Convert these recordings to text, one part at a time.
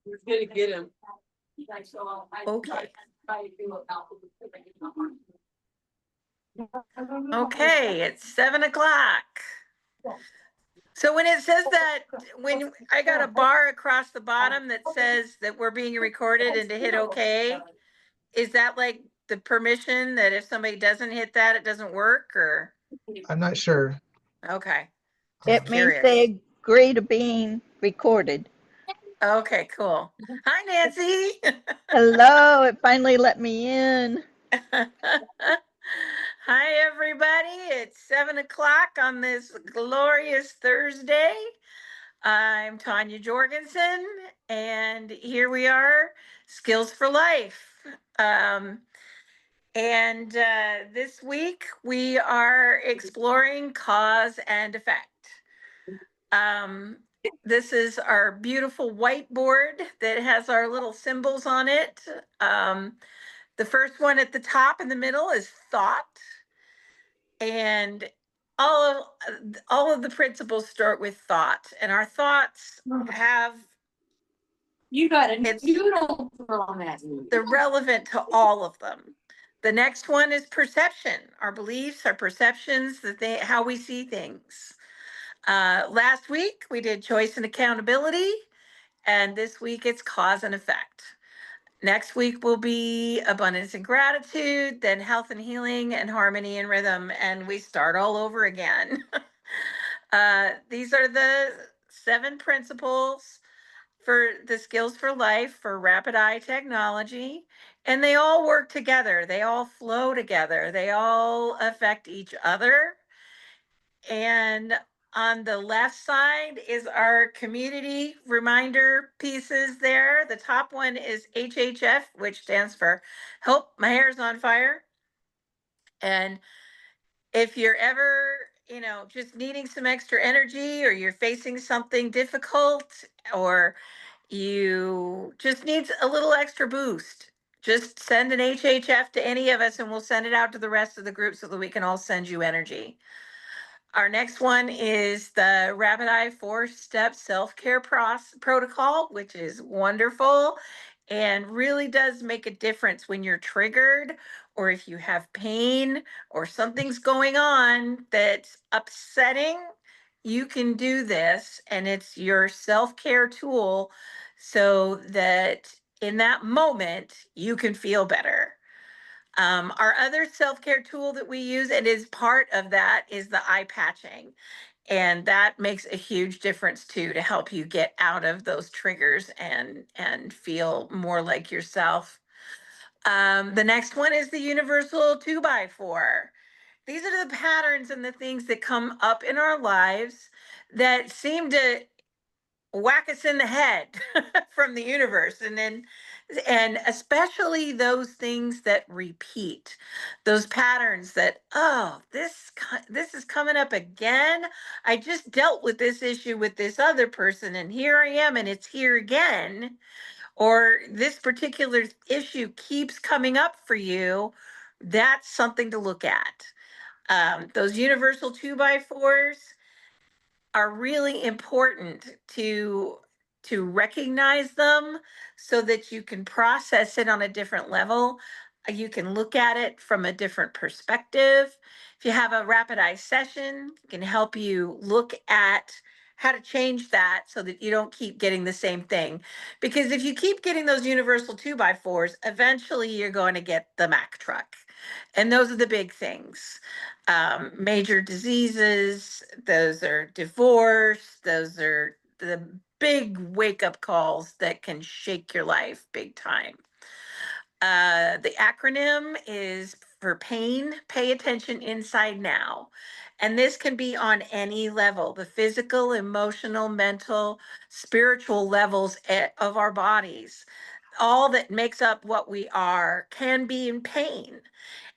We're gonna get him. Okay. Okay, it's 7 o'clock. So when it says that, when I got a bar across the bottom that says that we're being recorded and to hit okay, is that like the permission that if somebody doesn't hit that, it doesn't work, or? I'm not sure. Okay, just It means curious. they agree to being recorded. Okay, cool. Hi, Nancy. Hello, it finally let me in. Hi, everybody. It's 7 o'clock on this glorious Thursday. I'm Tanya Jorgensen, and here we are, Skills for Life. Um, and this week we are exploring cause and effect. Um, this is our beautiful whiteboard that has our little symbols on it. The first one at the top in the middle is thought, and all of the principles start with thought, and our thoughts have You got a it's noodle on that. they're relevant to all of them. The next one is perception, our beliefs, our perceptions, how we see things. Last week we did choice and accountability, and this week it's cause and effect. Next week will be abundance and gratitude, then health and healing, and harmony and rhythm, and we start all over again. These are the 7 principles for the skills for life for rapid eye technology, and they all work together. They all flow together. They all affect each other. And on the left side is our community reminder pieces there. The top one is HHF, which stands for Help My Hair's on Fire. And if you're ever, just needing some extra energy, or you're facing something difficult, or you just need a little extra boost, just send an HHF to any of us and we'll send it out to the rest of the group so that we can all send you energy. Our next one is the Rapid Eye 4-step self-care protocol, which is wonderful and really does make a difference when you're triggered, or if you have pain or something's going on that's upsetting. You can do this, and it's your self-care tool so that in that moment you can feel better. Our other self-care tool that we use, and is part of that, is the eye patching. And that makes a huge difference too, to help you get out of those triggers and feel more like yourself. The next one is the universal 2x4. These are the patterns and the things that come up in our lives that seem to whack us in the head from the universe, and especially those things that repeat, those patterns that, oh, this is coming up again. I just dealt with this issue with this other person, and here I am, and it's here again. Or this particular issue keeps coming up for you. That's something to look at. Those universal 2x4s are really important to recognize them so that you can process it on a different level. You can look at it from a different perspective. If you have a rapid eye session, it can help you look at how to change that so that you don't keep getting the same thing. Because if you keep getting those universal 2x4s, eventually you're going to get the Mack truck. And those are the big things. Major diseases, those are divorce, those are the big wake up calls that can shake your life big time. The acronym is for pain, pay attention inside now. And this can be on any level, the physical, emotional, mental, spiritual levels of our bodies. All that makes up what we are can be in pain.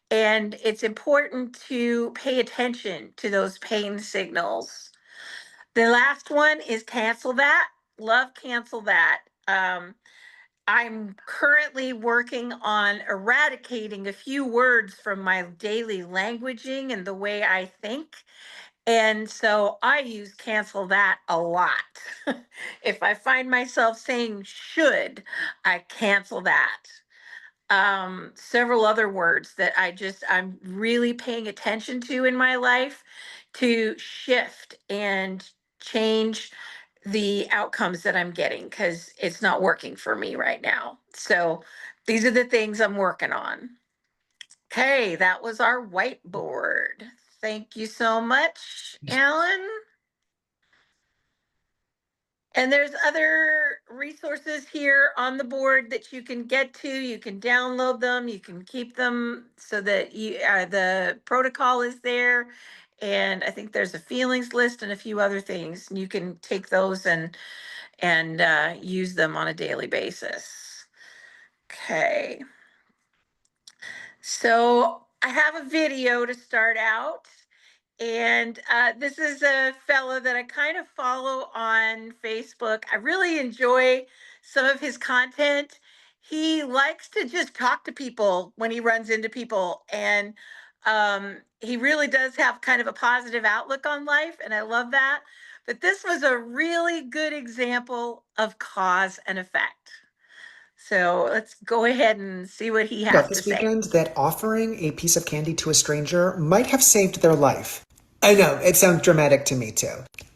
And it's important to pay attention to those pain signals. The last one is cancel that. Love cancel that. I'm currently working on eradicating a few words from my daily languaging and the way I think. And so I use cancel that a lot. If I find myself saying should, I cancel that. Several other words that I'm really paying attention to in my life to shift and change the outcomes that I'm getting because it's not working for me right now. So these are the things I'm working on. Okay, that was our whiteboard. Thank you so much, Alan. And there's other resources here on the board that you can get to. You can download them. You can keep them so that the protocol is there. And I think there's a feelings list and a few other things. And you can take those and use them on a daily basis. Okay. So I have a video to start out. And this is a fellow that I kind of follow on Facebook. I really enjoy some of his content. He likes to just talk to people when he runs into people. And he really does have kind of a positive outlook on life. And I love that. But this was a really good example of cause and effect. So let's go ahead and see what he has Got to this say. weekend that offering a piece of candy to a stranger might have saved their life. I know, it sounds dramatic to me too.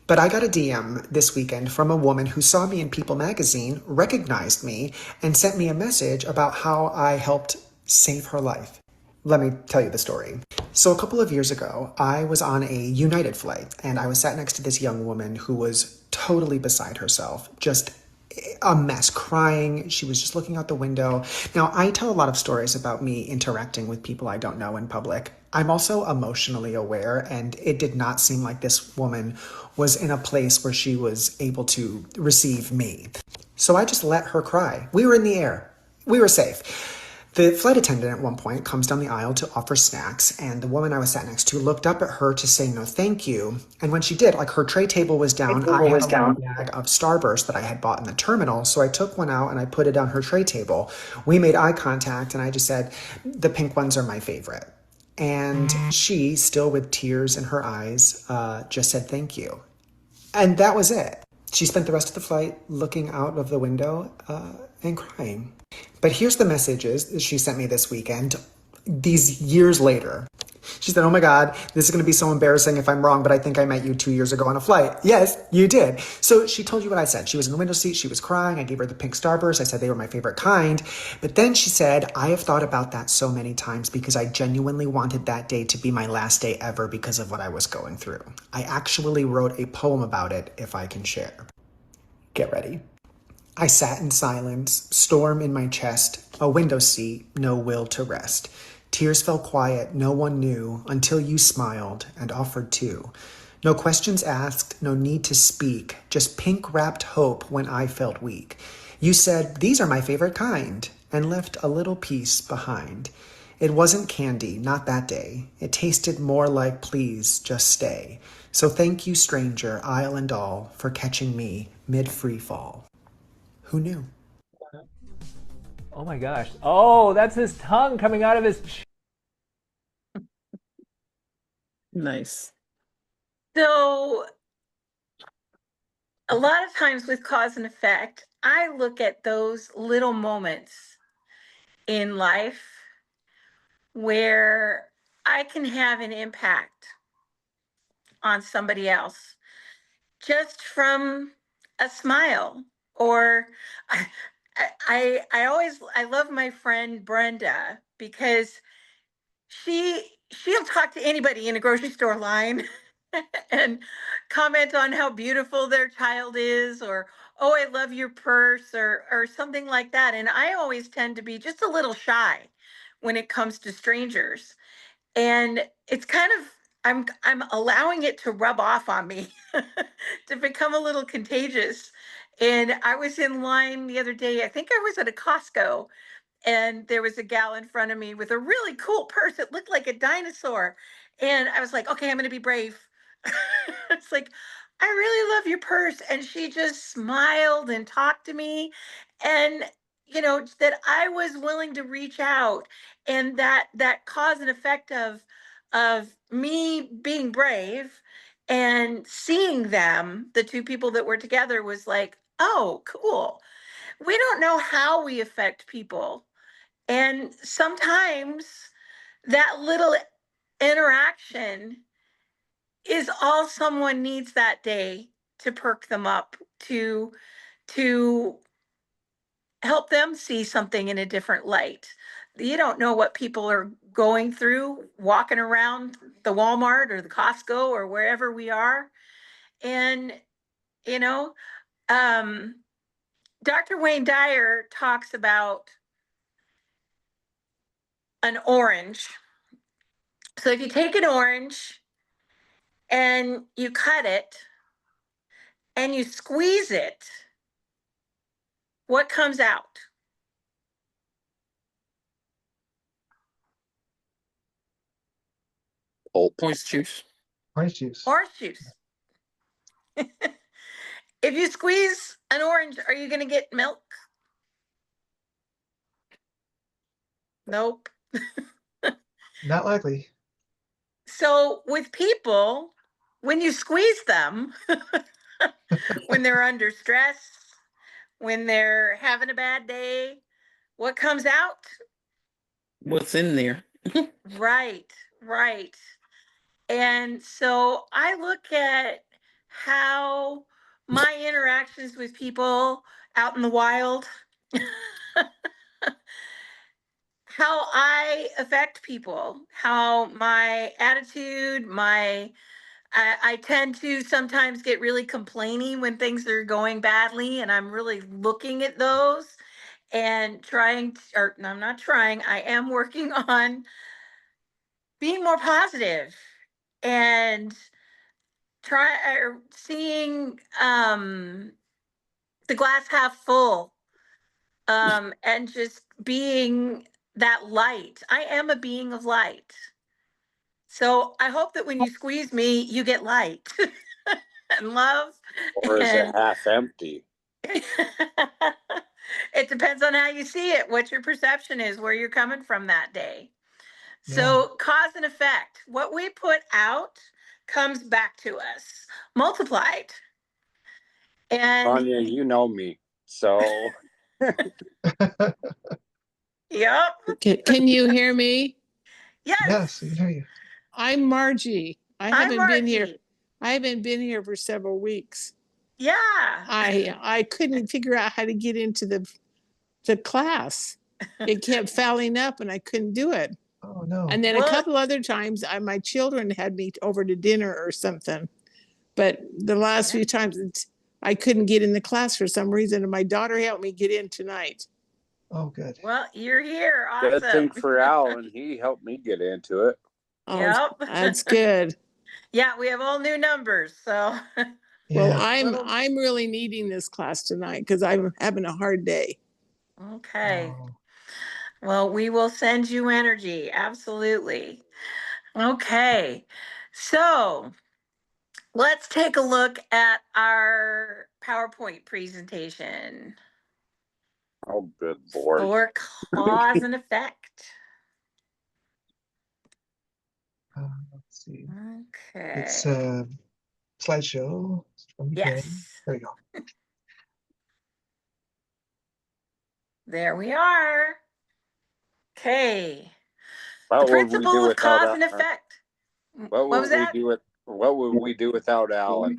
But I got a DM this weekend from a woman who saw me in People magazine, recognized me, and sent me a message about how I helped save her life. Let me tell you the story. So a couple of years ago, I was on a United flight, and I was sat next to this young woman who was totally beside herself, just a mess, crying. She was just looking out the window. Now, I tell a lot of stories about me interacting with people I don't know in public. I'm also emotionally aware, and it did not seem like this woman was in a place where she was able to receive me. So I just let her cry. We were in the air. We were safe. The flight attendant at one point comes down the aisle to offer snacks, and the woman I was sat next to looked up at her to say no thank you. And when she did, like, her tray table was down. I had a little bag of Starburst that I had bought in the terminal, so I took one out and I put it on her tray table. We made eye contact, and I just said, the pink ones are my favorite. And she, still with tears in her eyes, just said thank you. And that was it. She spent the rest of the flight looking out of the window and crying. But here's the messages she sent me this weekend, these years later. She said, oh my God, this is going to be so embarrassing if I'm wrong, but I think I met you 2 years ago on a flight. Yes, you did. So she told you what I said. She was in the window seat. She was crying. I gave her the pink Starburst. I said they were my favorite kind. But then she said, I have thought about that so many times because I genuinely wanted that day to be my last day ever because of what I was going through. I actually wrote a poem about it, if I can share. Get ready. I sat in silence, storm in my chest, a window seat, no will to rest. Tears fell quiet, no one knew, until you smiled and offered too. No questions asked, no need to speak, just pink-wrapped hope when I felt weak. You said, these are my favorite kind, and left a little piece behind. It wasn't candy, not that day. It tasted more like please, just stay. So thank you, stranger, aisle and all, for catching me mid-free fall. Who knew? Oh my gosh. Oh, that's his tongue coming out of his Nice. So a lot of times with cause and effect, I look at those little moments in life where I can have an impact on somebody else just from a smile. Or I love my friend Brenda because she'll talk to anybody in a grocery store line and comment on how beautiful their child is, or oh, I love your purse, or something like that. And I always tend to be just a little shy when it comes to strangers. And it's kind of I'm allowing it to rub off on me to become a little contagious. And I was in line the other day, I think I was at a Costco, and there was a gal in front of me with a really cool purse. It looked like a dinosaur. And I was like, okay, I'm going to be brave. It's like, I really love your purse. And she just smiled and talked to me. And, that I was willing to reach out, and that cause and effect of me being brave And seeing them, the two people that were together, was like, oh, cool. We don't know how we affect people. And sometimes that little interaction is all someone needs that day to perk them up, to help them see something in a different light. You don't know what people are going through walking around the Walmart or the Costco or wherever we are. And, you know, Dr. Wayne Dyer talks about an orange. So if you take an orange and you cut it and you squeeze it, what comes out? Orange juice. Orange juice. Orange juice. If you squeeze an orange, are you going to get milk? Nope. Not likely. So with people, when you squeeze them, when they're under stress, when they're having a bad day, what comes out? What's in there? Right, right. And so I look at how my interactions with people out in the wild, how I affect people, how my attitude, I tend to sometimes get really complainy when things are going badly, and I'm really looking at those and trying to, or no, I'm not trying, I am working on being more positive and seeing the glass half full, and just being that light. I am a being of light. So I hope that when you squeeze me, you get light and love. Or is it And half empty? it depends on how you see it, what your perception is, where you're coming from that day. Yeah. So cause and effect, what we put out comes back to us multiplied. And Tanya, you know me. So yep, Can you hear me? yes, Yes, we can hear you. I'm Margie. I'm I Margie. haven't been here for several weeks. Yeah. I couldn't figure out how to get into the class. It kept fouling up and I couldn't do it. Oh no. And then a Well, couple other times my children had me over to dinner or something. But the last few times I couldn't get in the class for some reason, and my daughter helped me get in tonight. Oh good. well, you're here. good thing Awesome. for Alan. He helped me get into it. Oh, Yep. that's good. Yeah, we have all new numbers. So Well, Yeah. I'm really needing this class tonight because I'm having a hard day. okay. Oh. Well, we will send you energy. Absolutely. Okay. So let's take a look at our PowerPoint presentation Oh, good Lord. for cause and effect. Let's see. Okay. It's a slideshow from the beginning. Yes. There you go. There we are. Okay. The What would we principle do of without cause and Alan? effect. What was would we that? do with what would we do without Alan?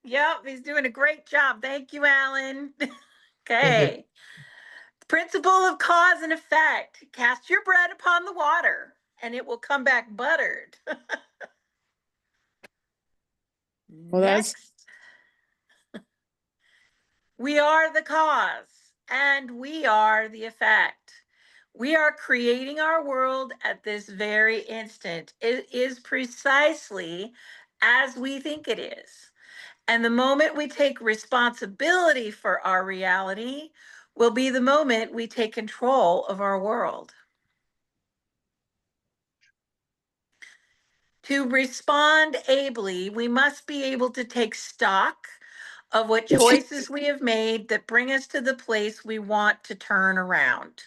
Yep, he's doing a great job. Thank you, Alan. Thank you. Okay. Principle of cause and effect. Cast your bread upon the water and it will come back buttered. Well, that's Next. We are the cause and we are the effect. We are creating our world at this very instant. It is precisely as we think it is. And the moment we take responsibility for our reality will be the moment we take control of our world. To respond ably, we must be able to take stock of what choices we have made that bring us to the place we want to turn around.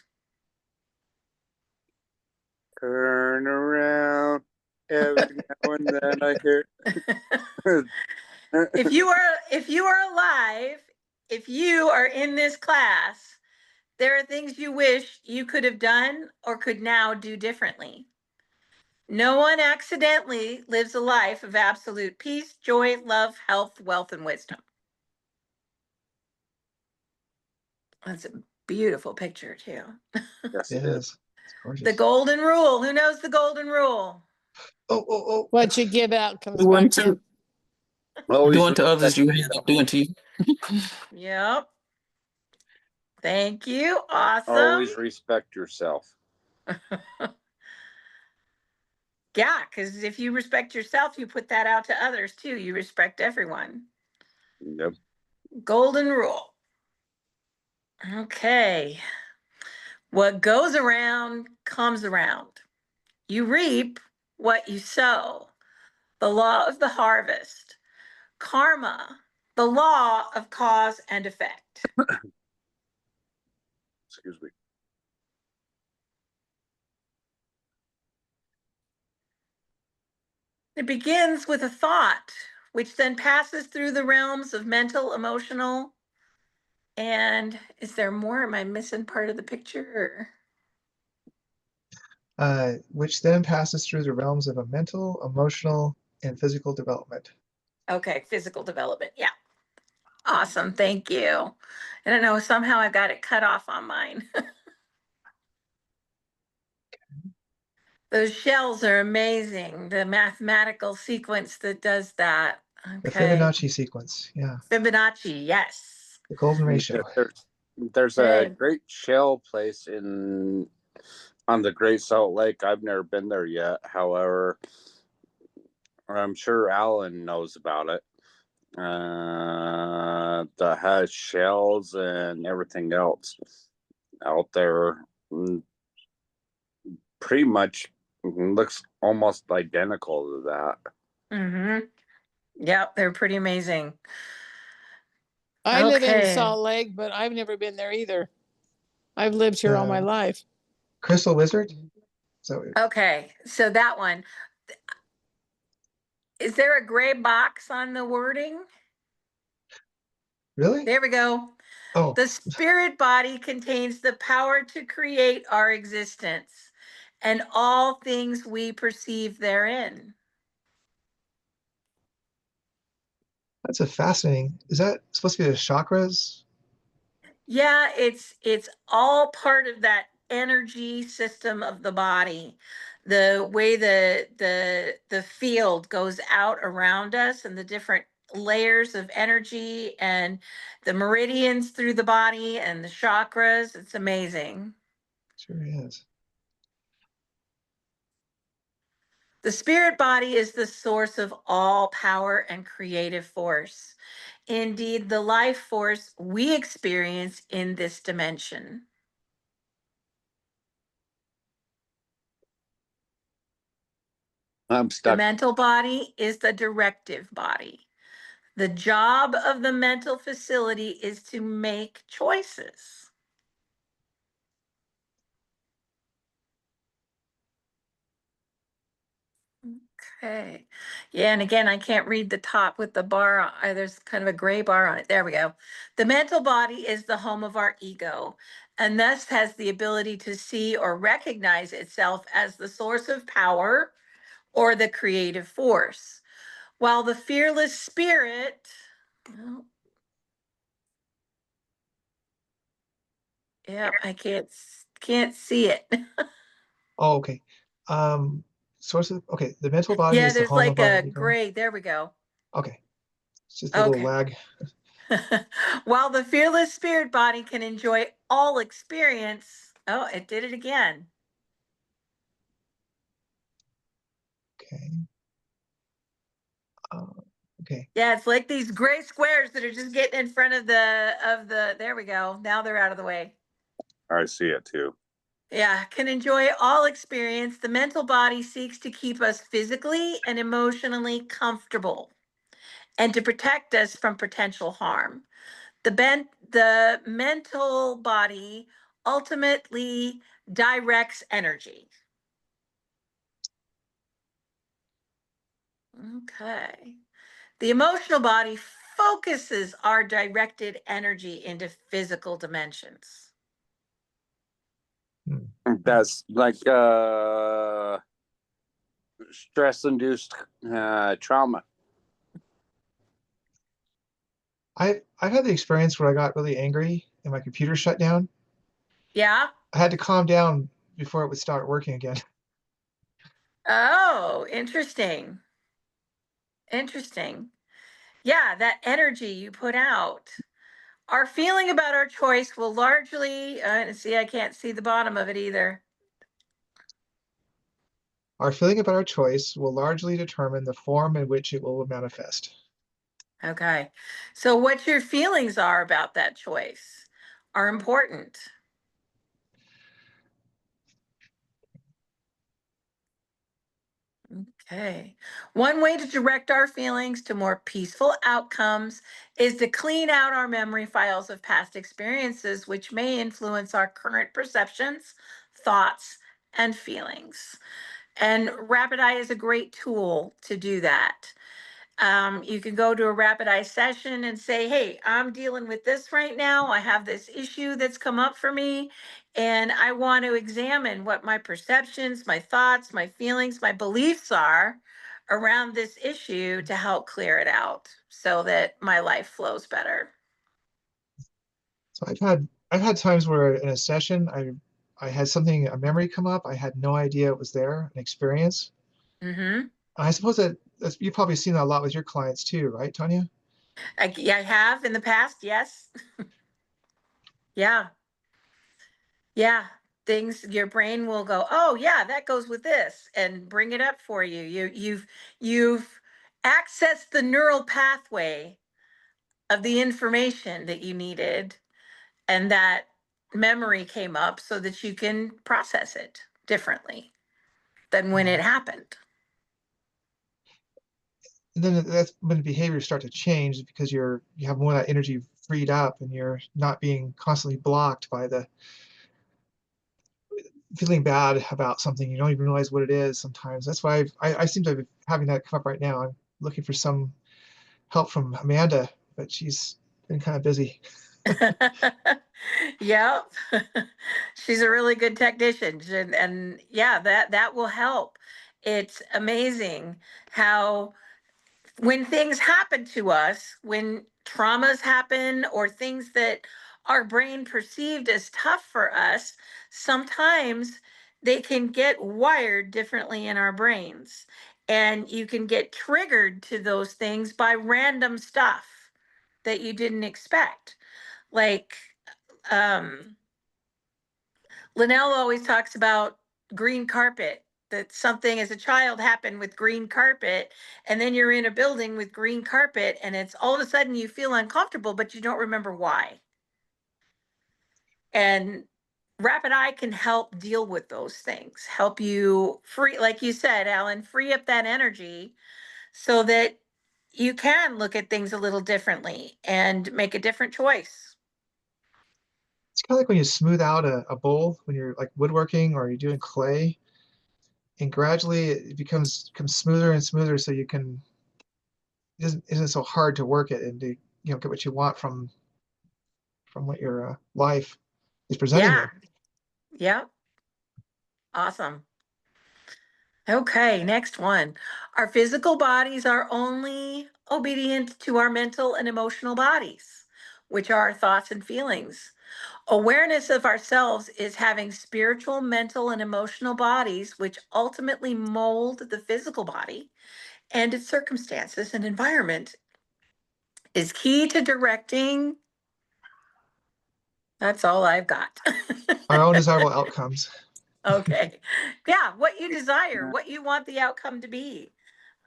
Turn around. Every now and then I hear. If you are alive, if you are in this class, there are things you wish you could have done or could now do differently. No one accidentally lives a life of absolute peace, joy, love, health, wealth, and wisdom. That's a beautiful picture, too. Yes, It it is. is. It's gorgeous. The golden rule. Who knows the golden rule? Oh. What you give out comes Do back unto, in. Always do unto others respect you have yourself. do unto you. Yep. Thank you. Awesome. Always respect yourself. Yeah, because if you respect yourself, you put that out to others too. You respect everyone. Yep. Golden rule. Okay. What goes around comes around. You reap what you sow. The law of the harvest. Karma, the law of cause and effect. Excuse me. It begins with a thought, which then passes through the realms of mental, emotional, and is there more? Am I missing part of the picture? Which then passes through the realms of a mental, emotional, and physical development. Okay, physical development. Yeah. Awesome. Thank you. I don't know. Somehow I got it cut off on mine. Those shells are amazing. The mathematical sequence that does that. The Okay. Fibonacci sequence. Yeah. Fibonacci. Yes. The golden ratio. There's a Good. great shell place on the Great Salt Lake. I've never been there yet. However, I'm sure Alan knows about it. That has shells and everything else out there. Pretty much looks almost identical to that. Mm-hmm. Yep, they're pretty amazing. I live in Okay. Salt Lake, but I've never been there either. I've lived here all my life. Crystal Wizard. So Okay, so that one. Is there a gray box on the wording? really? There we go. Oh, The spirit body contains the power to create our existence and all things we perceive therein. that's a fascinating. Is that supposed to be the chakras? Yeah, it's all part of that energy system of the body. The way the field goes out around us and the different layers of energy and the meridians through the body and the chakras. It's amazing. Sure is. The spirit body is the source of all power and creative force. Indeed, the life force we experience in this dimension. I'm The stuck. mental body is the directive body. The job of the mental facility is to make choices. Okay. Yeah, and again, I can't read the top with the bar. There's kind of a gray bar on it. There we go. The mental body is the home of our ego and thus has the ability to see or recognize itself as the source of power or the creative force. While the fearless spirit, well, yeah, I can't see it. Oh, okay. Source of okay. The mental body Yeah, is the there's home like of our a ego. gray. There we go. Okay. It's just a little Okay. lag. While the fearless spirit body can enjoy all experience. Oh, it did it again. Okay. Uh, okay. Yeah, it's like these gray squares that are just getting in front of the there we go. Now they're out of the way. I see it too. Yeah, can enjoy all experience. The mental body seeks to keep us physically and emotionally comfortable and to protect us from potential harm. The mental body ultimately directs energy. Okay. The emotional body focuses our directed energy into physical dimensions. That's like stress-induced trauma. I've had the experience where I got really angry and my computer shut down. Yeah. I had to calm down before it would start working again. Oh, interesting. Interesting. Yeah, that energy you put out. Our feeling about our choice will largely, see, I can't see the bottom of it either. Our feeling about our choice will largely determine the form in which it will manifest. Okay. So, what your feelings are about that choice are important. Okay. One way to direct our feelings to more peaceful outcomes is to clean out our memory files of past experiences, which may influence our current perceptions, thoughts, and feelings. And Rapid Eye is a great tool to do that. You can go to a Rapid Eye session and say, hey, I'm dealing with this right now. I have this issue that's come up for me, and I want to examine what my perceptions, my thoughts, my feelings, my beliefs are around this issue to help clear it out so that my life flows better. So I've had times where in a session I had something, a memory come up. I had no idea it was there, an experience. Mm-hmm. I suppose you've probably seen that a lot with your clients too, right, Tanya? I have in the past, yes. Yeah. Yeah, things your brain will go, oh yeah, that goes with this, and bring it up for you. You've accessed the neural pathway of the information that you needed, and that memory came up so that you can process it differently than when it happened. And then that's when behaviors start to change because you have more of that energy freed up and you're not being constantly blocked by the feeling bad about something. You don't even realize what it is sometimes. That's why I seem to be having that come up right now. I'm looking for some help from Amanda, but she's been kind of busy. Yep. She's a really good technician, and yeah, that will help. It's amazing how when things happen to us, when traumas happen or things that our brain perceived as tough for us, sometimes they can get wired differently in our brains. And you can get triggered to those things by random stuff that you didn't expect. Like, um, Linnell always talks about green carpet, that something as a child happened with green carpet, and then you're in a building with green carpet, and it's all of a sudden you feel uncomfortable, but you don't remember why. And Rapid Eye can help deal with those things, help you free, like you said, Alan, free up that energy so that you can look at things a little differently and make a different choice. It's kind of like when you smooth out a bowl when you're like woodworking or you're doing clay, and gradually it becomes smoother and smoother, so you can isn't so hard to work it and to get what you want from what your life is presenting Yeah. you. Yeah. Awesome. Okay, next one. Our physical bodies are only obedient to our mental and emotional bodies, which are our thoughts and feelings. Awareness of ourselves is having spiritual, mental, and emotional bodies, which ultimately mold the physical body and its circumstances and environment, is key to directing. That's all I've got. Our own desirable outcomes. Okay. Yeah, what you desire, what you want the outcome to be.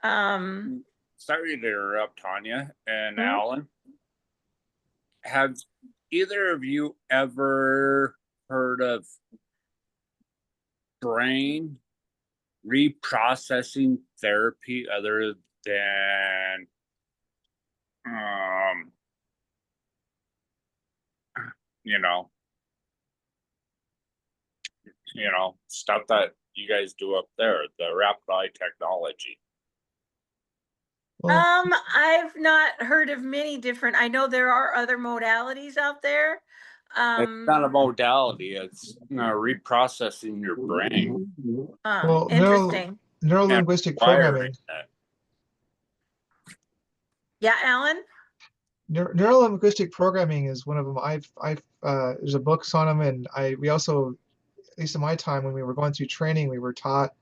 Sorry to interrupt, Tanya and Mhm. Alan. Have either of you ever heard of brain reprocessing therapy other than um you know stuff that you guys do up there, the rapid eye technology? Well, I've not heard of many different, I know there are other modalities out there. It's not a modality. It's reprocessing your brain well, Interesting. and neuro-linguistic wiring programming. it. Yeah, Alan? Neuro-linguistic programming is one of them. There's a books on them, and we also, at least in my time when we were going through training, we were taught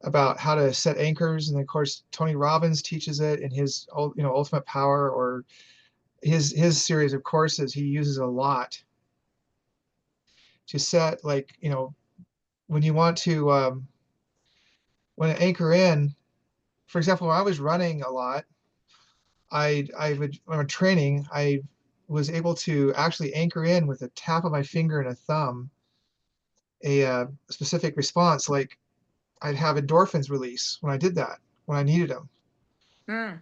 about how to set anchors, and of course Tony Robbins teaches it in his Ultimate Power, or his series of courses. He uses a lot to set, like, when you want to when to anchor in. For example, when I was running a lot, I would, when I'm training, I was able to actually anchor in with a tap of my finger and a thumb a specific response. Like, I'd have endorphins release when I did that, when I needed them. Mm.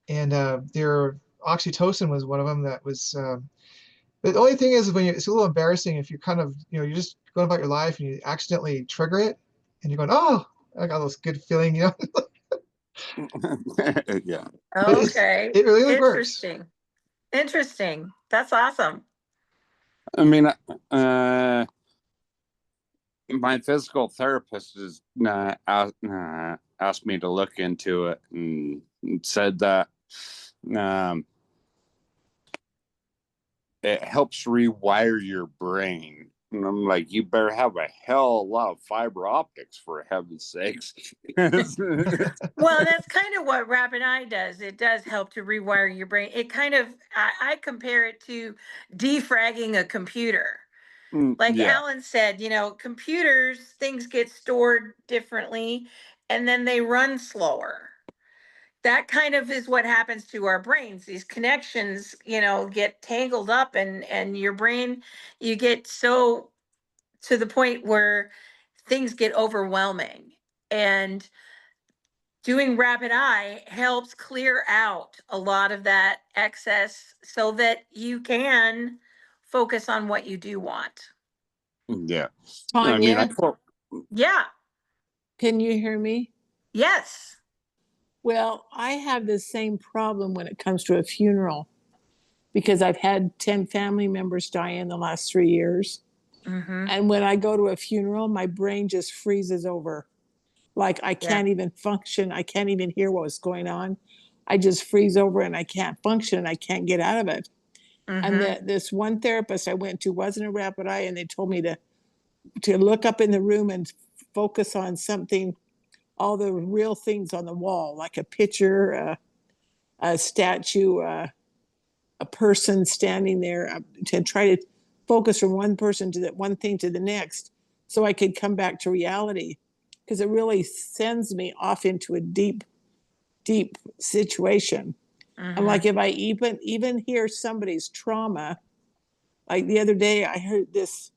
And oxytocin was one of them that was. The only thing is, it's a little embarrassing if you're kind of, you're just going about your life and you accidentally trigger it, and you're going, oh, I got this good feeling, Yeah. But Okay. it really works. Interesting. That's awesome. I mean, my physical therapist has asked me to look into it and said that it helps rewire your brain. And I'm like, you better have a hell of a lot of fiber optics, for heaven's sakes. Well, that's kind of what Rapid Eye does. It does help to rewire your brain. It kind of, I compare it to defragging a computer. Like Yeah. Alan said, computers, things get stored differently and then they run slower. That kind of is what happens to our brains. These connections, get tangled up, and your brain, you get so to the point where things get overwhelming. And doing Rapid Eye helps clear out a lot of that excess so that you can focus on what you do want. Yeah. Tanya, I mean, Yeah. can you hear me? Yes. Well, I have the same problem when it comes to a funeral because I've had 10 family members die in the last 3 years. Mm-hmm. And when I go to a funeral, my brain just freezes over. Like I can't even function. I can't even hear what's going on. I just freeze over and I can't function and I can't get out of it. Mm-hmm. And this one therapist I went to wasn't a Rapid Eye, and they told me to look up in the room and focus on something, all the real things on the wall, like a picture, a statue, a person standing there, to try to focus from one person to that one thing to the next, so I could come back to reality, because it really sends me off into a deep situation. Mm-hmm. And like if I even hear somebody's trauma, like the other day I heard this,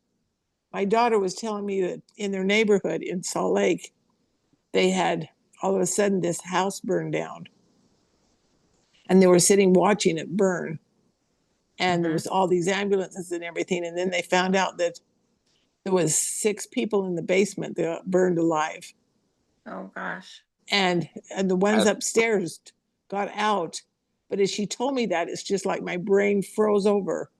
my daughter was telling me that in their neighborhood in Salt Lake, they had all of a sudden this house burned down. And they were sitting watching it burn. And there was all these ambulances and everything. And then they found out that there was 6 people in the basement that got burned alive. Oh gosh. And the ones upstairs got out. But as she told me that, it's just like my brain froze over.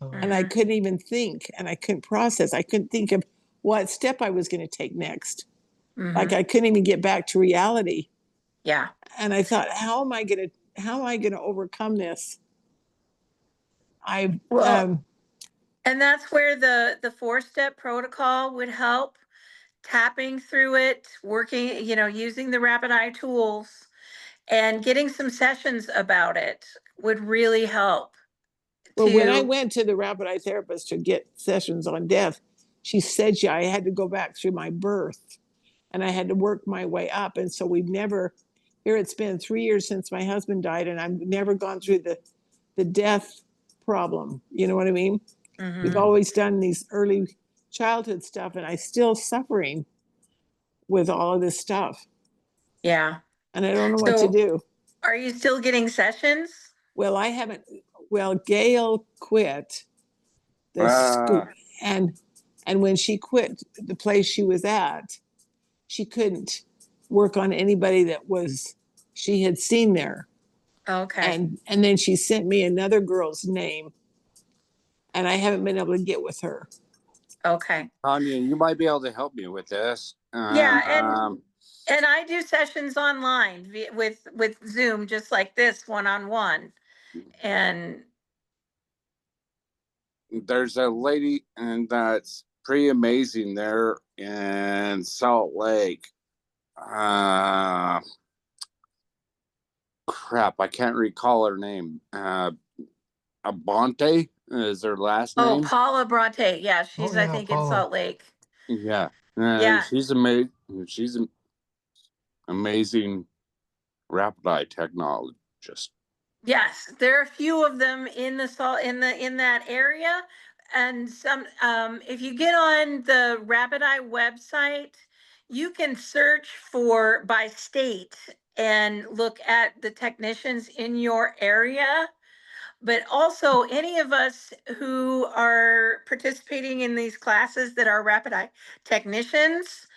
And I couldn't even think, and I couldn't process. I couldn't think of what step I was going to take next. Like I couldn't even get back to reality. Yeah. And I thought, how am I going to overcome this? And that's where the 4-step protocol would help. Tapping through it, working, using the Rapid Eye tools, and getting some sessions about it would really help. Well, when I went to the Rapid Eye therapist to get sessions on death, she said I had to go back through my birth, and I had to work my way up. And so it's been 3 years since my husband died, and I've never gone through the death problem. You know what I mean? We've always done these early childhood stuff, and I'm still suffering with all of this stuff. Yeah. And I don't know what to do. Are you still getting sessions? Well, I haven't. Well, Gail quit the school, and when she quit the place she was at, she couldn't work on anybody that was she had seen there. Okay. And then she sent me another girl's name, and I haven't been able to get with her. Okay. Tanya, you might be able to help me with this. Yeah, and I do sessions online with Zoom, just like this, one-on-one. And there's a lady, and that's pretty amazing there in Salt Lake. Crap, I can't recall her name. Abante is her last oh, name. Paula Bronte, yeah, she's Oh I yeah, think in Paula. Salt Lake. Yeah, and Yeah. she's amazing. She's an amazing rapid eye technologist. Yes, there are a few of them in the salt in that area, and some. If you get on the Rapid Eye website, you can search for by state and look at the technicians in your area. But also, any of us who are participating in these classes that are Rapid Eye technicians,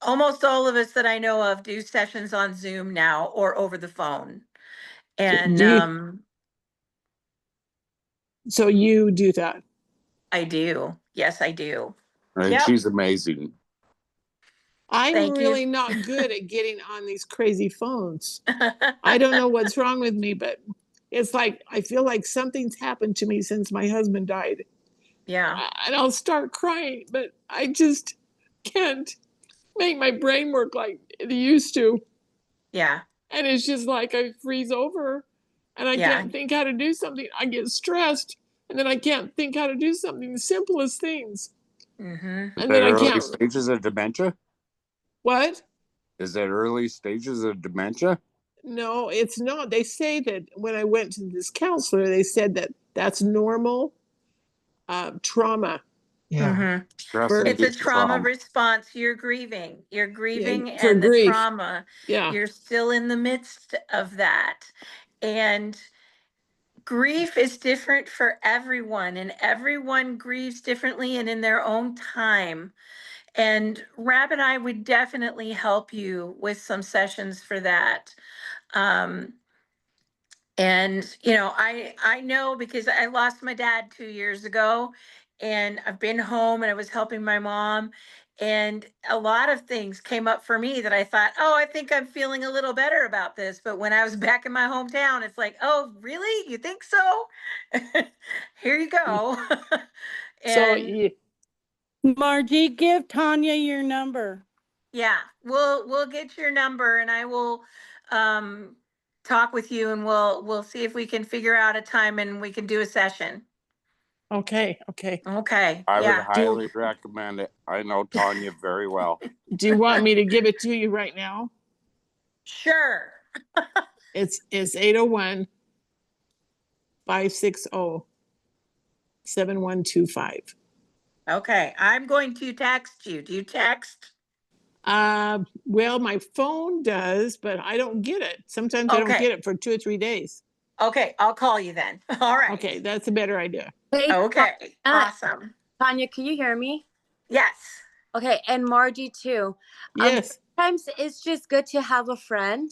almost all of us that I know of do sessions on Zoom now or over the phone. And So you do that? I do. Yes, I do. And Yep. she's amazing. I'm Thank you. really not good at getting on these crazy phones. I don't know what's wrong with me, but it's like I feel like something's happened to me since my husband died. Yeah. And I'll start crying, but I just can't make my brain work like it used to. Yeah. And it's just like I freeze over and I Yeah. can't think how to do something. I get stressed and then I can't think how to do something, the simplest things. Mm-hmm. Is And that then I early can't. stages of dementia? What? Is that early stages of dementia? No, it's not. They say that when I went to this counselor, they said that that's normal trauma. Yeah. Mm-hmm. Stress For- It's a induced trauma response. You're grieving. You're grieving, for and the grief. trauma. Yeah. You're still in the midst of that. And grief is different for everyone, and everyone grieves differently and in their own time. And Rabbit Eye would definitely help you with some sessions for that. Um, and I know because I lost my dad 2 years ago, and I've been home and I was helping my mom, and a lot of things came up for me that I thought, oh, I think I'm feeling a little better about this. But when I was back in my hometown, it's like, oh, really? You think so? Here you go. So And Margie, give Tanya your number. yeah, we'll get your number, and I will talk with you, and we'll see if we can figure out a time and we can do a session. okay. Okay. I would Yeah. highly recommend it. I know Tanya very well. Do you want me to give it to you right now? Sure. It's 801 560 7125. Okay. I'm going to text you. Do you text? Well, my phone does, but I don't get it. Sometimes I don't Okay. get it for 2 or 3 days. Okay. I'll call you then. All right. Okay, that's a better idea. Hey, Okay. Awesome. Tanya, can you hear me? Yes. Okay, and Margie too. Yes. Sometimes it's just good to have a friend.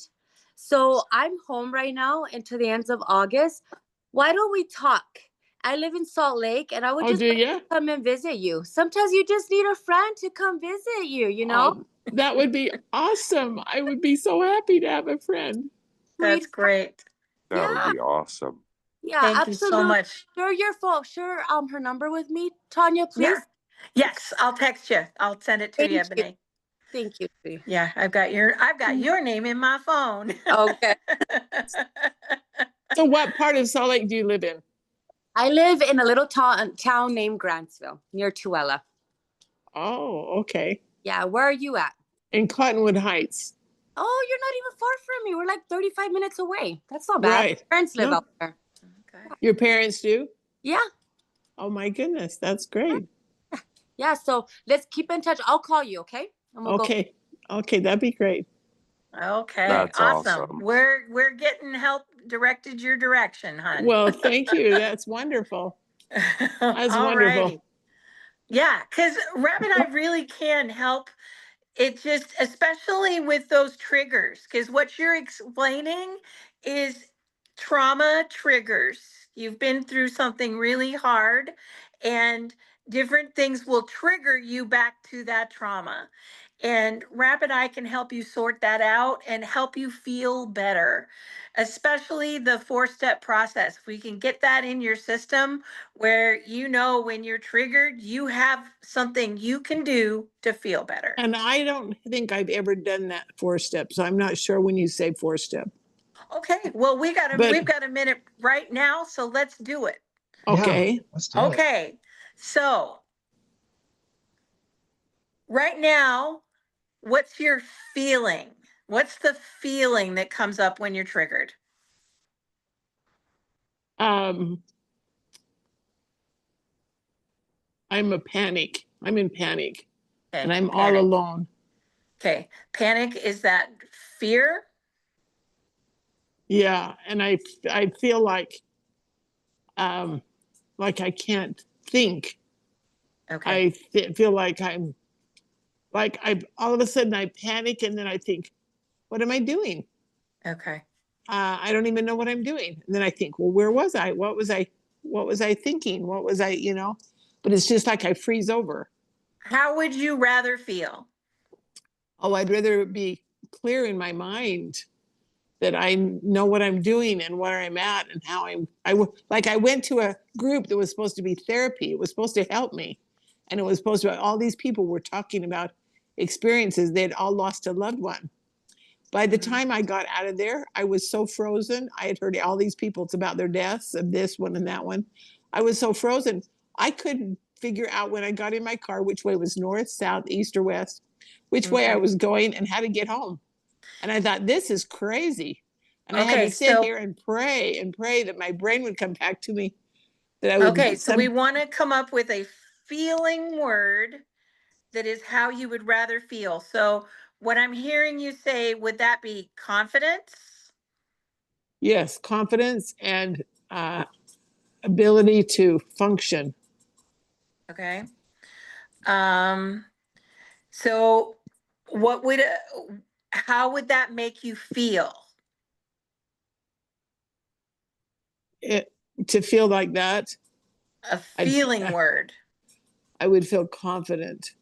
So I'm home right now until the end of August. Why don't we talk? I live in Salt Lake, and I would just do you? come and visit you. Sometimes you just need a friend to come visit you, you know? That would be awesome. I would be so happy to have a friend. That's great. That would be awesome. Yeah, Thank you absolutely. so much. Share your phone. Share her number with me, Tanya, please. Yeah. Yes, I'll text you. I'll send it to you, Thank you. Ebony. Thank you. Sweetie. Yeah, I've got your name in my phone. Okay. So what part of Salt Lake do you live in? I live in a little town named Grantsville, near Tooele. Oh, okay. Yeah, where are you at? In Cottonwood Heights. Oh, you're not even far from me. We're like 35 minutes away. That's not bad. Right. My parents live No. out there. Okay. Your parents do? Yeah. Oh my goodness, that's great. Yeah, so let's keep in touch. I'll call you, okay? And we'll Okay. Okay, that'd be great. Okay. That's awesome. We're getting help directed your direction, hon. Well, thank you. That's wonderful. That's All wonderful. righty. Yeah, because Rabbit Eye really can help it just, especially with those triggers, because what you're explaining is trauma triggers. You've been through something really hard, and different things will trigger you back to that trauma. And Rapid Eye can help you sort that out and help you feel better, especially the 4-step process. We can get that in your system where you know when you're triggered, you have something you can do to feel better. And I don't think I've ever done that 4-step, so I'm not sure when you say 4-step. Okay, well, we've got a minute right now, so let's do it. Okay. Yeah, let's do it. Okay, so right now, what's your feeling? What's the feeling that comes up when you're triggered? I'm in panic. Okay, And I'm all panic. alone. Okay, panic, is that fear? Yeah, and I feel like I can't think. Okay, I feel like I'm like I all of a sudden I panic and then I think, what am I doing? okay. I don't even know what I'm doing. And then I think, well, where was I? What was I thinking? What was I, you know? But it's just like I freeze over. How would you rather feel? Oh, I'd rather be clear in my mind that I know what I'm doing and where I'm at and how I went to a group that was supposed to be therapy. It was supposed to help me. And it was supposed to, all these people were talking about experiences. They'd all lost a loved one. By the time I got out of there, I was so frozen. I had heard all these people, it's about their deaths of this one and that one. I was so frozen. I couldn't figure out when I got in my car which way was north, south, east, or west, which way I Okay. was going and how to get home. And I thought, this is crazy. And I had Okay, to sit so- here and pray that my brain would come back to me. That I would Okay, get so we want to come up with a feeling word that is how you would rather feel. So what I'm hearing you say, would that be confidence? yes, confidence and ability to function. Okay. So what would, how would that make you feel? To feel like that, A feeling word. I would feel confident.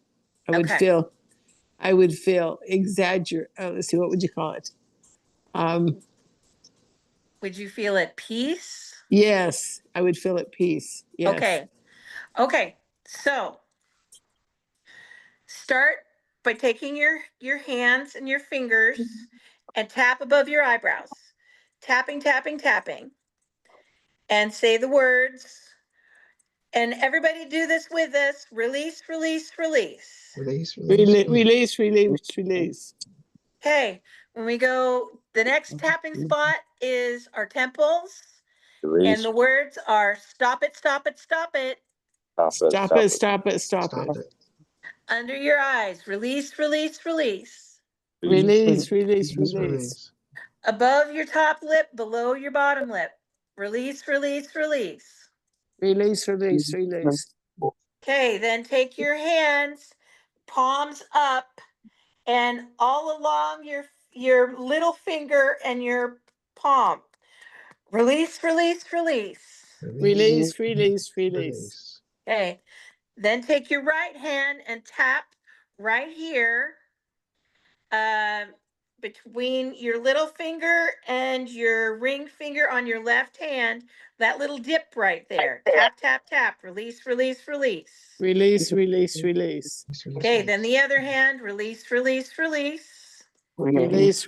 I would Okay. feel exaggerate. Oh, let's see, what would you call it? Would you feel at peace? Yes, I would feel at peace. Yes. Okay. Okay. So start by taking your hands and your fingers and tap above your eyebrows. Tapping, tapping, tapping. And say the words. And everybody do this with us. Release, release, release. Release, release, Release. Okay. When we go, the next tapping spot is our temples. Release. And the words are stop it, stop it, stop it. Stop it. Under your eyes. Release, release, release. Release. Above your top lip, below your bottom lip. Release, release, release. Release. Okay, then take your hands, palms up, and all along your little finger and your palm. Release, release, release. Release. Okay, then take your right hand and tap right here between your little finger and your ring finger on your left hand, that little dip right there. Tap, tap, tap. Release, release, release. Release. Okay, then the other hand, release, release, release. Release.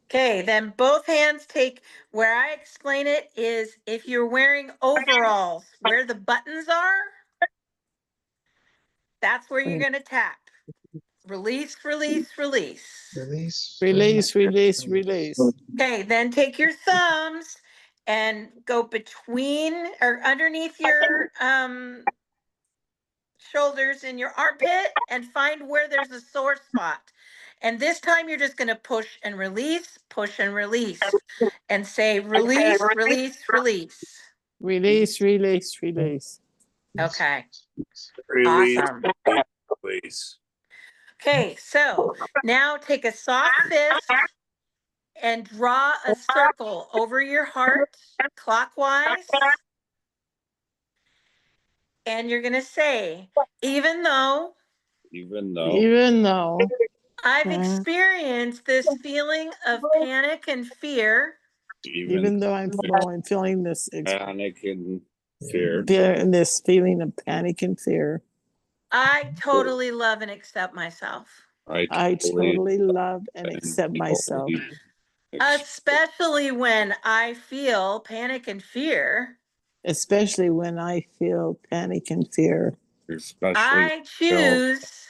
Okay, then both hands take, where I explain it is if you're wearing overalls, where the buttons are, that's where you're going to tap. Release, release, release. Release. Okay, then take your thumbs and go between or underneath your shoulders in your armpit and find where there's a sore spot. And this time you're just going to push and release, and say release, release, release. Release. Okay. Release. Awesome. Release. Okay, so now take a soft fist and draw a circle over your heart clockwise. And you're going to say, even though Even though I've experienced this feeling of panic and fear, Even though I'm feeling this panic and fear, this feeling of panic and fear, I totally love and accept myself. I totally love and accept myself. Especially when I feel panic and fear, Especially when I feel panic and fear. I choose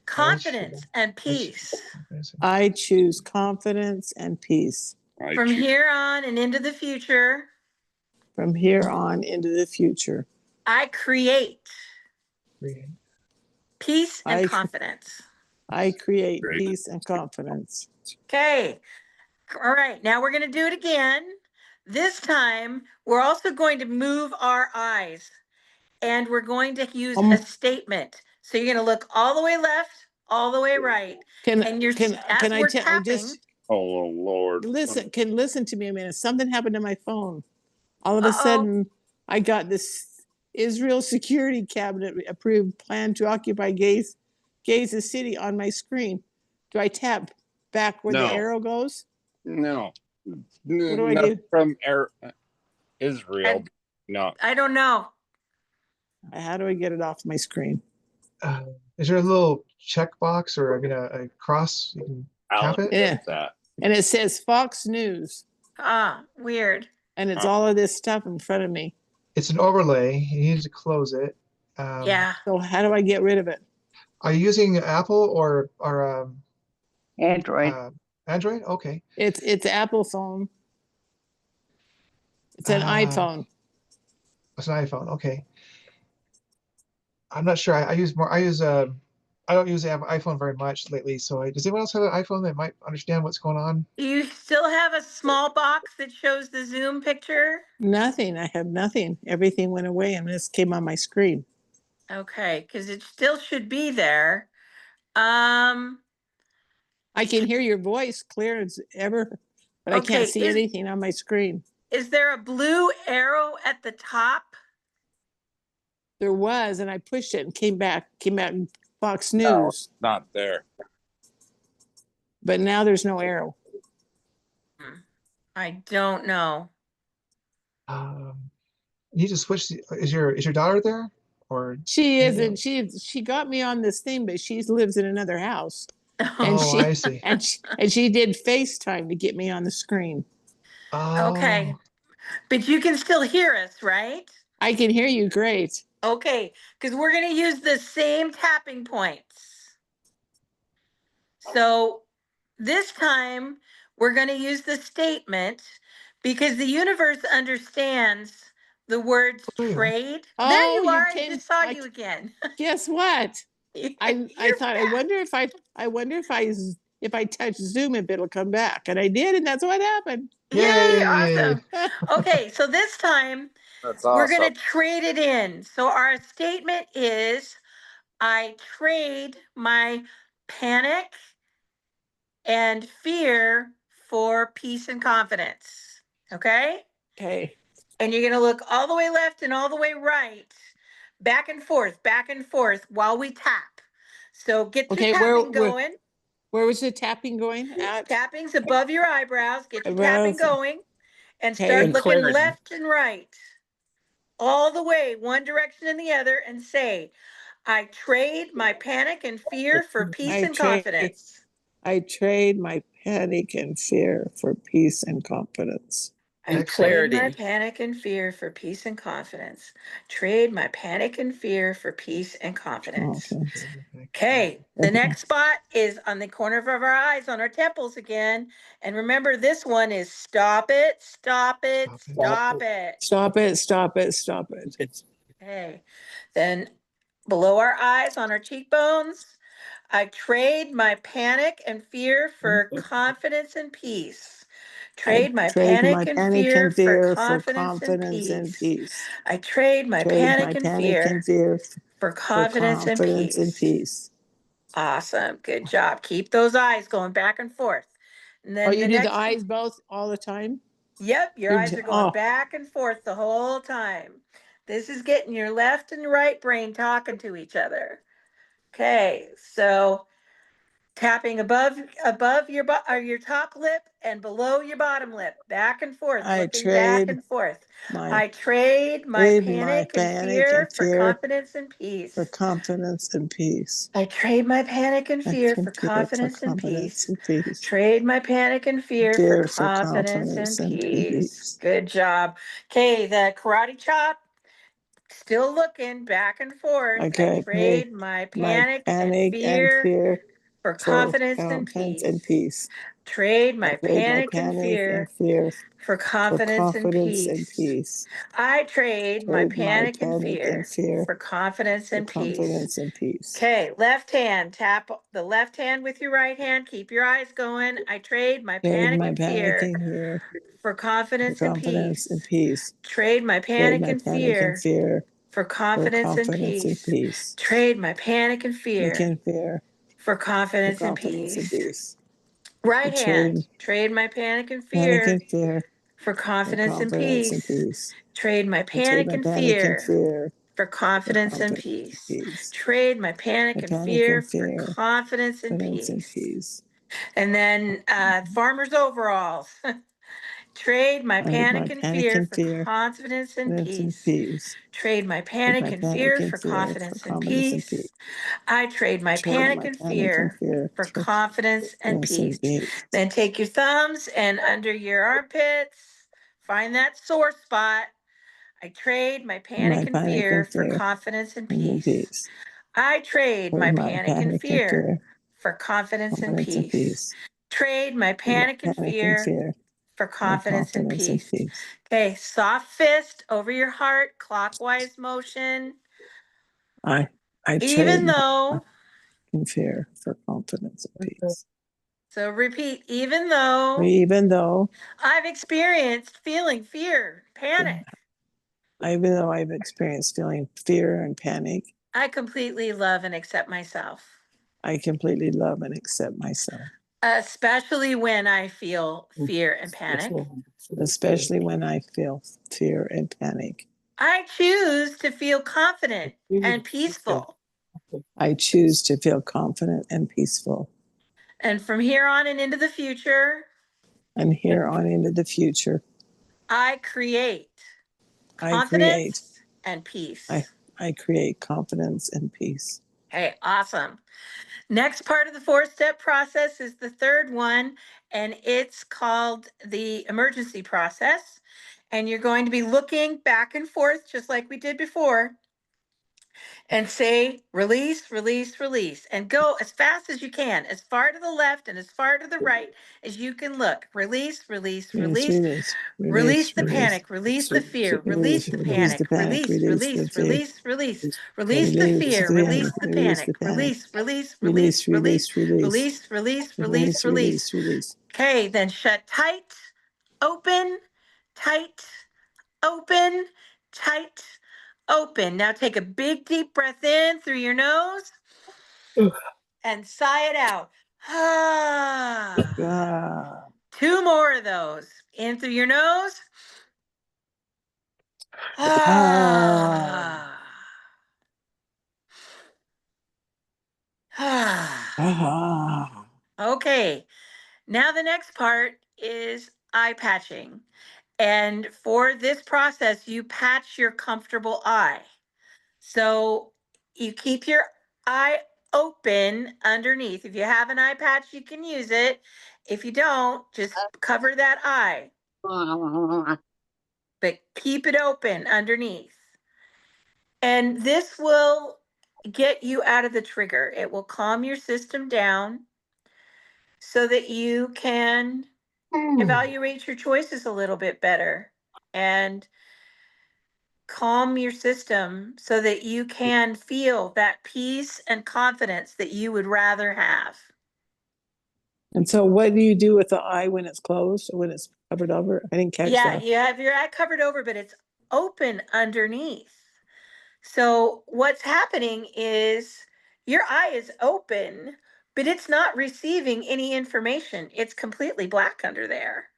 confidence and peace. I choose confidence and peace. From here on and into the future, From here on into the future, I create peace and confidence. I create peace and confidence. Okay. All right. Now we're going to do it again. This time, we're also going to move our eyes and we're going to use a statement. So you're going to look all the way left, all the way right. And you're as we're tapping. oh Lord. Listen to me a minute. Something happened to my phone. All of a Uh-oh. sudden, I got this Israel Security Cabinet approved plan to occupy Gaza's city on my screen. Do I tap back where the arrow goes? No. What do I Not do? from Israel. No. I don't know. How do I get it off my screen? Is there a little checkbox or a cross? You can tap it? Yeah. And it says Fox News. Weird. And it's all of this stuff in front of me. It's an overlay. You need to close it. Yeah. So how do I get rid of it? Are you using Apple or Android. Android? Okay. It's Apple phone. It's an iPhone. It's an iPhone. Okay. I'm not sure. I don't use the iPhone very much lately. So does anyone else have an iPhone that might understand what's going on? Do you still have a small box that shows the Zoom picture? Nothing. I have nothing. Everything went away and this came on my screen. Okay, because it still should be there. I can hear your voice clear as ever, but I can't see anything on my screen. Is there a blue arrow at the top? There was, and I pushed it and came back in Fox News. No, not there. But now there's no arrow. I don't know. You need to switch. Is your daughter there? Or she isn't. She got me on this thing, but she lives in another house. And I see. And she did FaceTime to get me on the screen. Okay. But you can still hear us, right? I can hear you great. Okay, because we're going to use the same tapping points. So this time we're going to use the statement because the universe understands the words trade. There you are. I just saw you again. Guess what? I thought, I wonder if I touch Zoom, if it'll come back. And I did, and that's what happened. Yay, awesome. Okay, so this time we're going to trade it in. So our statement is, I trade my panic and fear for peace and confidence. Okay? Okay. And you're going to look all the way left and all the way right, back and forth while we tap. So get your tapping going. Where was the tapping going at? Tapping's above your eyebrows. Get your tapping going and start looking clarity. left and right. All the way, one direction and the other, and say, I trade my panic and fear for peace and confidence. I trade my panic and fear for peace and confidence. I trade my panic and fear for peace and confidence. Trade my panic and fear for peace and confidence. Okay, the next spot is on the corner of our eyes, on our temples again. And remember, this one is stop it, stop it, stop it. Stop it, stop it, stop it. Okay, then below our eyes, on our cheekbones, I trade my panic and fear for confidence and peace. Trade my panic and fear for confidence and peace. I trade my panic and fear for confidence and peace. Awesome. Good job. Keep those eyes going back and forth. And then Oh, you the do the next one- eyes both all the time? Yep, your Good eyes jo- are going oh. back and forth the whole time. This is getting your left and right brain talking to each other. Okay, so tapping above your top lip and below your bottom lip, back and forth, I looking back trade and forth. my I trade my panic and fear for fear confidence and peace. for confidence and peace. I trade my panic and I fear can for fear confidence and confidence peace. and peace. Trade my panic and fear Fear for for confidence confidence and and peace. peace. Good job. Okay, the karate chop. Still looking back and forth. I Okay, trade my panic and fear for confidence and peace. Trade my panic and fear for confidence and peace. I trade my panic and fear for confidence and peace. and peace. Okay, left hand, tap the left hand with your right hand. Keep your eyes going. I trade my panic and fear for confidence and peace. peace. Trade my panic and fear for confidence and peace. Trade my panic and fear fear for confidence and peace. Right hand, trade my panic and fear for confidence and peace. Trade my panic and fear for confidence and peace. Trade my panic and fear for confidence and peace. And then farmer's overalls. Trade my panic and fear for confidence and peace. Trade my panic and fear for confidence and peace. I trade my panic and fear for confidence and peace. Then take your thumbs and under your armpits, find that sore spot. I trade my panic and fear for confidence and peace. I trade my panic and fear for confidence and peace. Trade my panic and fear for confidence and peace. Okay, soft fist over your heart, clockwise motion. I Even though, and fear for confidence and peace. so repeat, even though I've experienced feeling fear, panic, even though I've experienced feeling fear and panic, I completely love and accept myself. I completely love and accept myself. Especially when I feel fear and panic. Especially when I feel fear and panic. I choose to feel confident and peaceful. I choose to feel confident and peaceful. And from here on and into the future, And here on into the future, I create confidence and peace. I create confidence and peace. Hey, awesome. Next part of the 4-step process is the third one, and it's called the emergency process. And you're going to be looking back and forth, just like we did before, and say, release, release, release, and go as fast as you can, as far to the left and as far to the right as you can look. Release, release, release. Release the panic, release the fear, release the panic, release, release, release, release, release the fear, release the panic, release, release, release, release, release, release, release, release. Okay, then shut tight, open, tight, open, tight, open. Now take a big deep breath in through your nose and sigh it out. Ah. 2 more of those. In through your nose. Ah. Ah. Okay. Now the next part is eye patching. And for this process, you patch your comfortable eye. So you keep your eye open underneath. If you have an eye patch, you can use it. If you don't, just cover that eye. But keep it open underneath. And this will get you out of the trigger. It will calm your system down so that you can evaluate your choices a little bit better and calm your system so that you can feel that peace and confidence that you would rather have. And so what do you do with the eye when it's closed or when it's covered over? I didn't catch that. You have your eye covered over, but it's open underneath. So what's happening is your eye is open, but it's not receiving any information. It's completely black under there.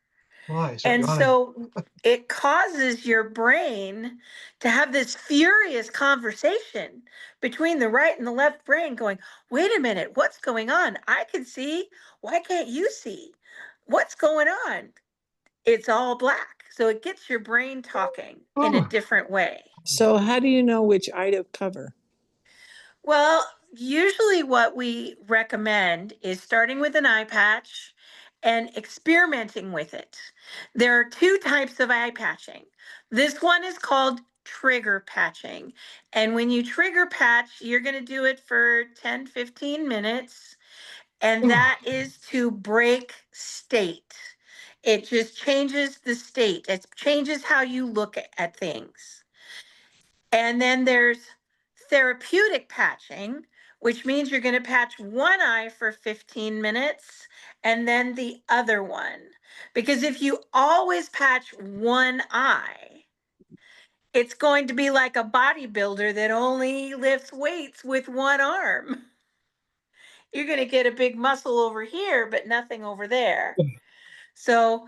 Why? Start And yawning. so it causes your brain to have this furious conversation between the right and the left brain going, wait a minute, what's going on? I can see. Why can't you see? What's going on? It's all black. So it gets your brain talking in a different way. So how do you know which eye to cover? Well, usually what we recommend is starting with an eye patch and experimenting with it. There are two types of eye patching. This one is called trigger patching. And when you trigger patch, you're going to do it for 10, 15 minutes. And that is to break state. It just changes the state. It changes how you look at things. And then there's therapeutic patching, which means you're going to patch one eye for 15 minutes and then the other one. Because if you always patch one eye, it's going to be like a bodybuilder that only lifts weights with one arm. You're going to get a big muscle over here, but nothing over there. So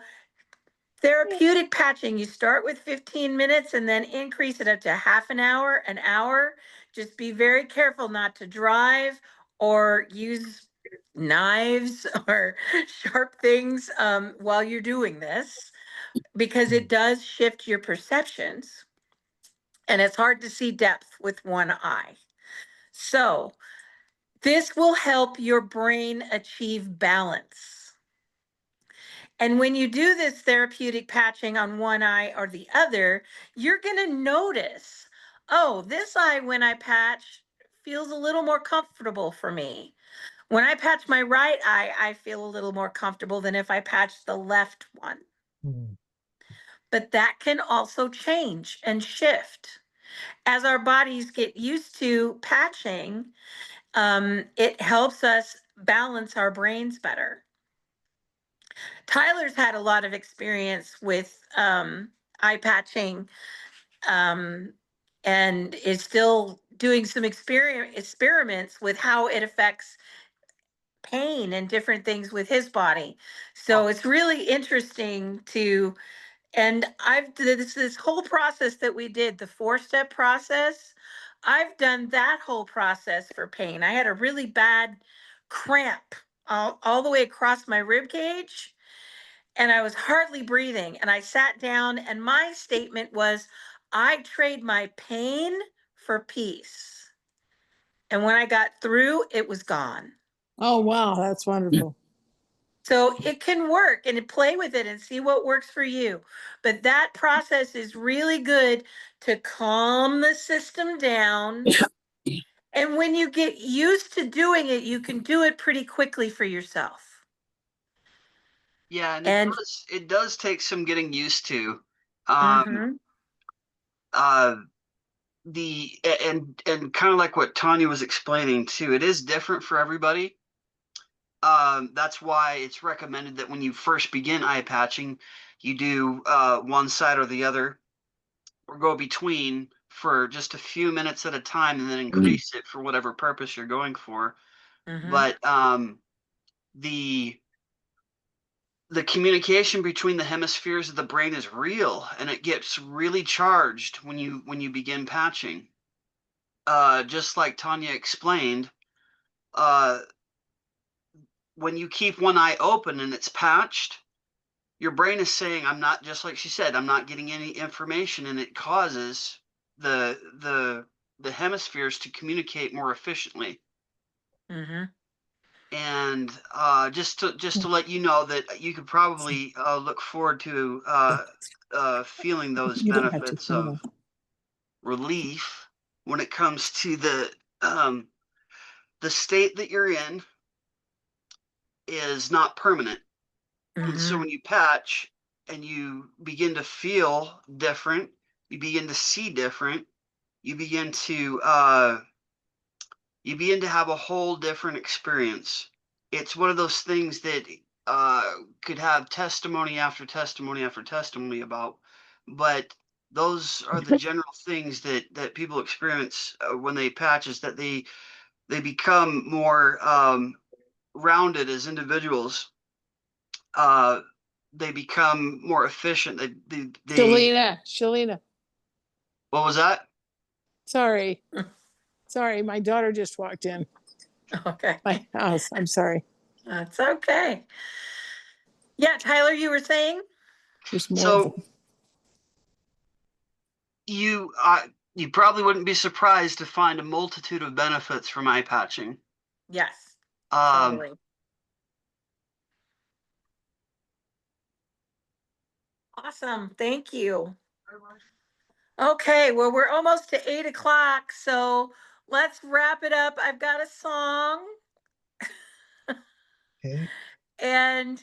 therapeutic patching, you start with 15 minutes and then increase it up to half an hour, an hour. Just be very careful not to drive or use knives or sharp things while you're doing this, because it does shift your perceptions and it's hard to see depth with one eye. So this will help your brain achieve balance. And when you do this therapeutic patching on one eye or the other, you're going to notice, oh, this eye, when I patch, feels a little more comfortable for me. When I patch my right eye, I feel a little more comfortable than if I patch the left one. But that can also change and shift. As our bodies get used to patching, it helps us balance our brains better. Tyler's had a lot of experience with eye patching and is still doing some experiments with how it affects pain and different things with his body. So it's really interesting to, and I've this whole process that we did, the 4-step process. I've done that whole process for pain. I had a really bad cramp all the way across my rib cage, and I was hardly breathing. And I sat down, and my statement was, I trade my pain for peace. And when I got through, it was gone. Oh, wow, that's wonderful. So it can work, and play with it and see what works for you. But that process is really good to calm the system down. And when you get used to doing it, you can do it pretty quickly for yourself. Yeah, and And it does take some getting used to. mhm. The and kind of like what Tanya was explaining too, it is different for everybody. That's why it's recommended that when you first begin eye patching, you do one side or the other, or go between for just a few minutes at a time, and then increase it for whatever purpose you're going for. Mhm. But the communication between the hemispheres of the brain is real, and it gets really charged when you begin patching. Just like Tanya explained, when you keep one eye open and it's patched, your brain is saying, I'm not, just like she said, I'm not getting any information, and it causes the hemispheres to communicate more efficiently. Mhm. And just to let you know that you could probably look forward to feeling those You don't have to benefits feel of relief when it comes to the state that you're in is not permanent. And so Mhm. when you patch and you begin to feel different, you begin to see different, you begin to have a whole different experience. It's one of those things that could have testimony after testimony after testimony about, but those are the general things that people experience when they patch, is that they become more rounded as individuals. They become more efficient. Shalina. What was that? Sorry. Sorry, my daughter just walked in Okay, my house. I'm sorry. that's okay. Yeah, Tyler, you were saying? There's more. So you probably wouldn't be surprised to find a multitude of benefits from eye patching. Yes, Um, totally. Awesome, thank you. Okay, well, we're almost to 8 o'clock, so let's wrap it up. I've got a song, Okay. and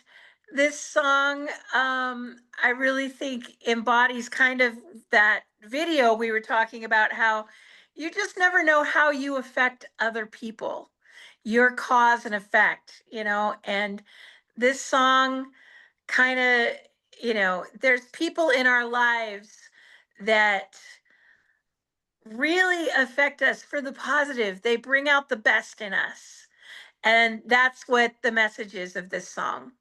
this song, I really think embodies kind of that video we were talking about, how you just never know how you affect other people, your cause and effect, and this song kind of, there's people in our lives that really affect us for the positive. They bring out the best in us. And that's what the message is of this song.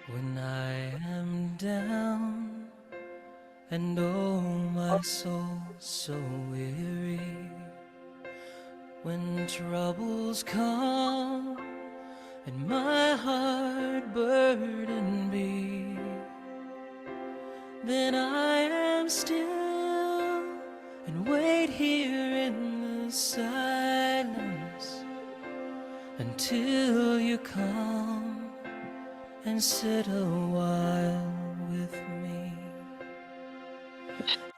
When I am down and oh my soul so weary, when troubles come and my heart burden be, then I am still and wait here in the silence until you come and sit a while with me.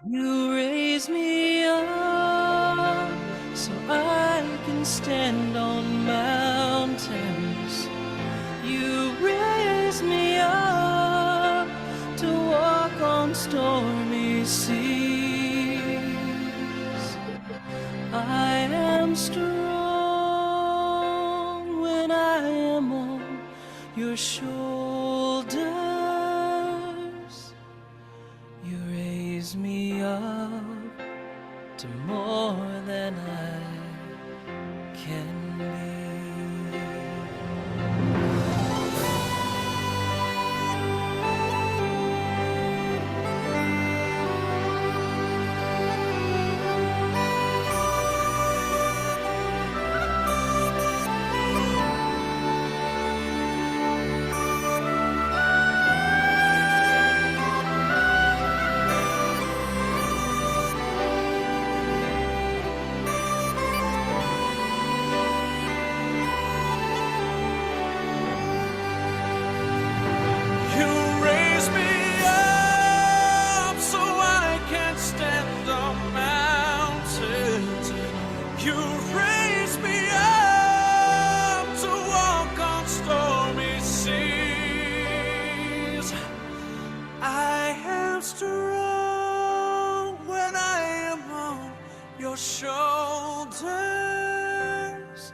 You raise me up so I can stand on mountains. You raise me up to walk on stormy seas. I am strong when I am on your shoulders. You raise me up to more than I can be. Shoulders,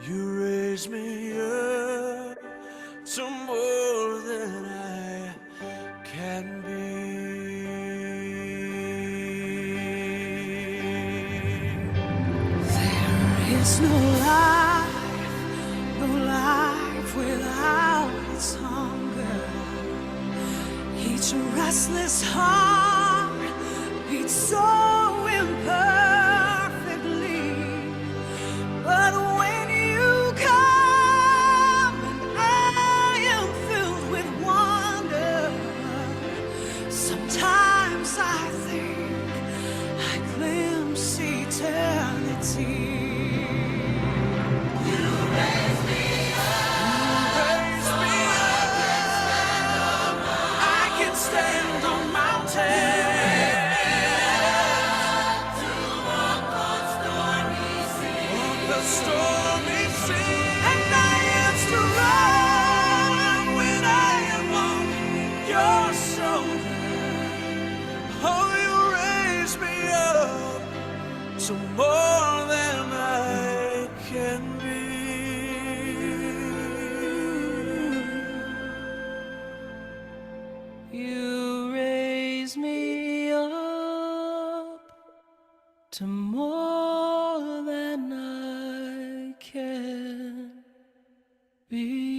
you raise me up to more than I can be. There is no life without its hunger. Each restless heart beats so imperfectly. But when you come see. You raise me up. I can stand on mountains. To walk on stormy seas. On the stormy sea. And I am strong when I am on your shoulder. Oh, you raise me up to more than I can be. You raise me up to more than I can be.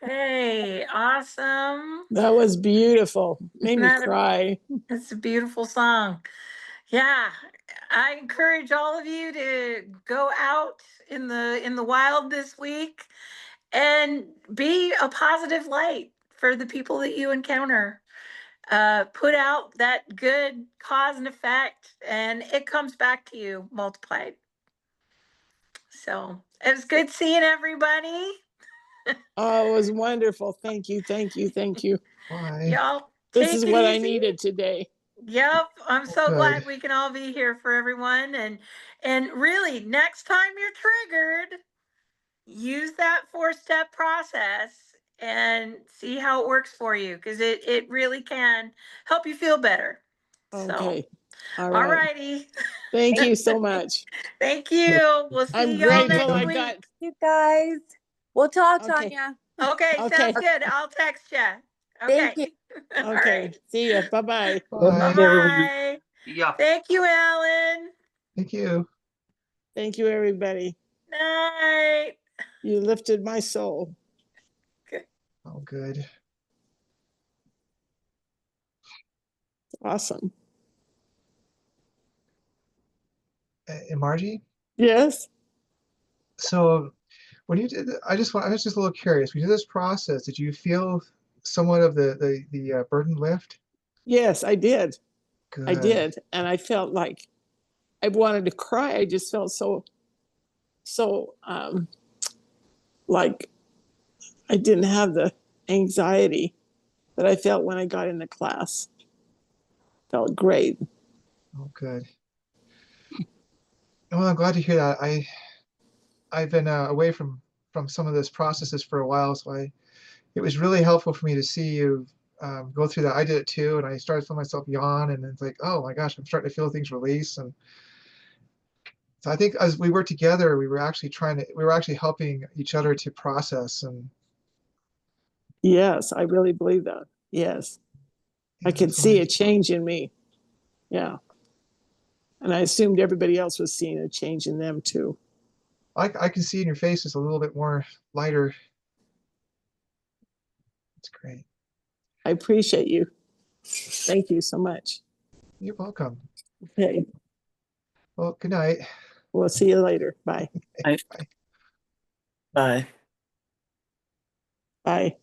Okay, awesome. That was beautiful. Made me Isn't that cry. It's a beautiful song. Yeah, I encourage all of you to go out in the wild this week and be a positive light for the people that you encounter. Put out that good cause and effect, and it comes back to you multiplied. So it was good seeing everybody. Oh, it was wonderful. Thank you. Thank you. Thank you. Bye. Y'all This take is it what I easy. needed today. Yep, I'm so Good. glad we can all be here for everyone. And really, next time you're triggered, use that 4-step process and see how it works for you, because it really can help you feel better. So, Okay. All all right. righty. Thank you so much. Thank you. We'll see I'm y'all grateful next I week. got. You guys. We'll talk, Okay. Tanya. Okay, Okay. sounds good. I'll text you. Thank Okay. you. All Okay. right. See ya. Bye-bye. Bye. Bye-bye. Yeah. Thank you, Ellen. Thank you. Thank you, everybody. Night. You lifted my soul. Oh, good. Awesome. And Margie, Yes. so when you did, I was just a little curious. When you did this process, did you feel somewhat of the burden lift? Yes, I did. Good. I did. And I felt like I wanted to cry. I just felt so like I didn't have the anxiety that I felt when I got into class. Felt great. Oh, good. Well, I'm glad to hear that. I've been away from some of those processes for a while, so it was really helpful for me to see you go through that. I did it too, and I started feeling myself yawn, and it's like, oh my gosh, I'm starting to feel things release. And so I think as we worked together, we were actually helping each other to process. And Yes, I really believe that. Yes. I could so see a change in me. Yeah. And I assumed everybody else was seeing a change in them too. I can see in your face it's a little bit more lighter. It's great. I appreciate you. Thank you so much. You're welcome. Okay. Well, good night. We'll see you later. Bye. Bye. Bye.